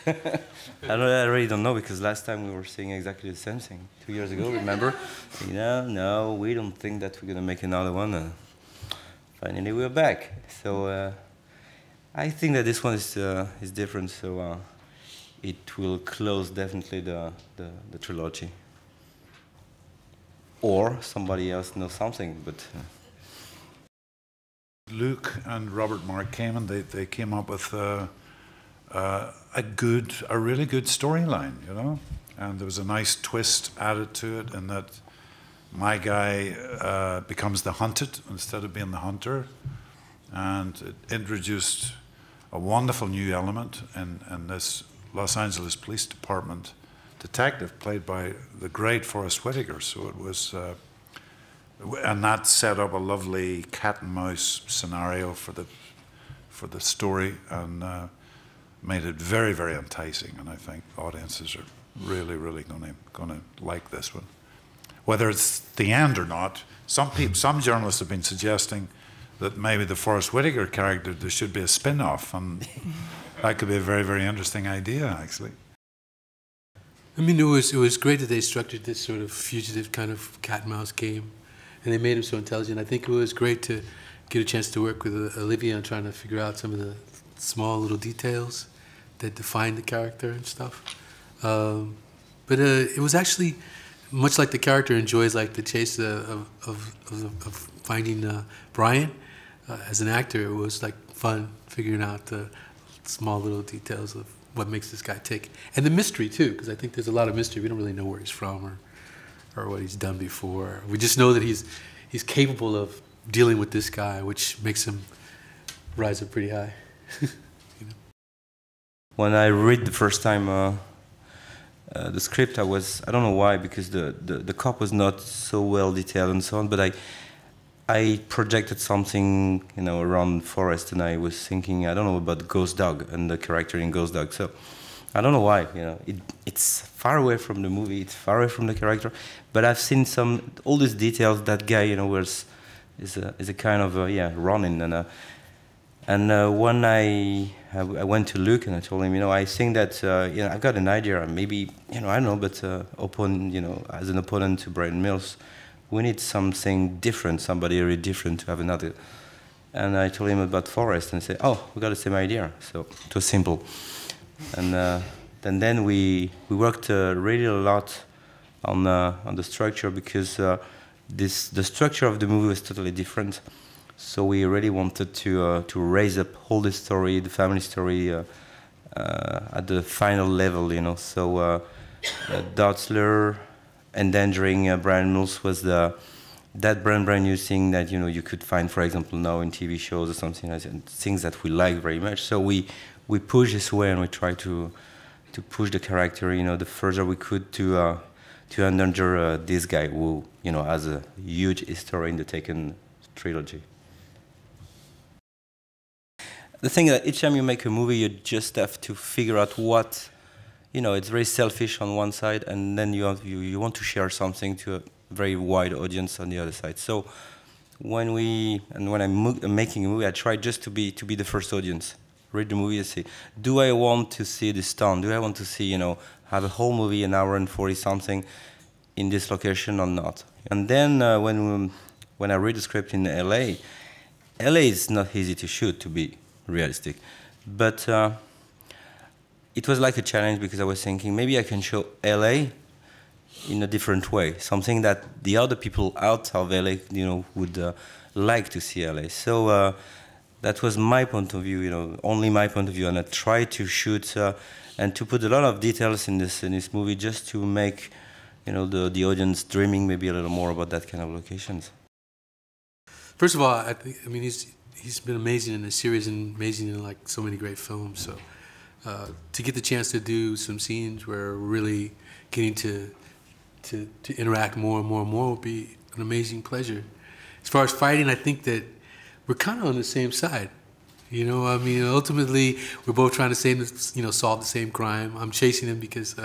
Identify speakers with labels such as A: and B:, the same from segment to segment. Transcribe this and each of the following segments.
A: I really don't know, because last time we were saying exactly the same thing 2 years ago. Remember? No, we don't think that we're gonna make another one. Finally, we're back. So I think that this one is different. So it will close definitely the trilogy. Or somebody else knows something, but.
B: Luke and Robert Mark Kamen, they came up with a really good storyline, you know, and there was a nice twist added to it, in that my guy becomes the hunted instead of being the hunter, and it introduced a wonderful new element in this Los Angeles Police Department detective played by the great Forrest Whitaker. So it was. And that set up a lovely cat and mouse scenario for the story, and made it very, very enticing. And I think audiences are really, really going to like this one. Whether it's the end or not, some journalists have been suggesting that maybe the Forrest Whitaker character, there should be a spin-off, and that could be a very, very interesting idea, actually.
C: I mean, it was great that they structured this sort of fugitive kind of cat and mouse game. And they made him so intelligent. I think it was great to get a chance to work with Olivier on trying to figure out some of the small little details that define the character and stuff. But it was actually much like the character enjoys like the chase of finding Brian. As an actor, it was like fun figuring out the small little details of what makes this guy tick, and the mystery too, because I think there's a lot of mystery. We don't really know where he's from or what he's done before. We just know that he's capable of dealing with this guy, which makes him rise up pretty high. You know?
A: When I read the first time the script, I don't know why, because the cop was not so well detailed and so on, but I projected something, you know, around Forrest, and I was thinking, I don't know, about Ghost Dog and the character in Ghost Dog. So I don't know why, you know, it's far away from the movie, it's far away from the character, but I've seen all these details. That guy, you know, is a kind of Ronin, and when I went to Luke and I told him, you know, I think that you know, I got an idea, maybe, you know, I don't know, but you know, as an opponent to Bryan Mills, we need something different, somebody really different to have another. And I told him about Forrest, and he said, oh, we got the same idea. So it was simple. And then we worked really a lot on the structure, because the structure of the movie was totally different. So we really wanted to raise up all the story, the family story, at the final level, you know. So Darsteller endangering Bryan Mills was that brand new thing that, you know, you could find, for example, now in TV shows or something like that, things that we like very much. So we push this way, and we try to push the character, you know, the further we could to endanger this guy who, you know, has a huge history in the Taken trilogy. The thing that each time you make a movie, you just have to figure out what, you know, it's very selfish on one side, and then you want to share something to a very wide audience on the other side. So when I'm making a movie, I try just to be the first audience. Read the movie and say, do I want to see this town? Do I want to see, you know, have a whole movie, an hour and 40 something in this location or not? And then when I read the script in LA is not easy to shoot, to be realistic. But it was like a challenge, because I was thinking maybe I can show LA in a different way, something that the other people out of LA, you know, would like to see LA. So that was my point of view, you know, only my point of view, and I tried to shoot and to put a lot of details in this movie, just to make, you know, the audience dreaming maybe a little more about that kind of locations.
C: First of all, I mean he's been amazing in the series and amazing in like so many great films. So to get the chance to do some scenes where we're really getting to interact more and more and more would be an amazing pleasure. As far as fighting, I think that we're kind of on the same side. You know, I mean, ultimately, we're both trying to solve the same crime. I'm chasing him because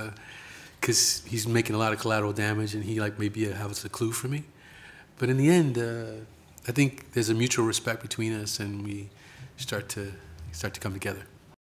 C: he's making a lot of collateral damage, and he like maybe has a clue for me. But in the end, I think there's a mutual respect between us, and we start to come together.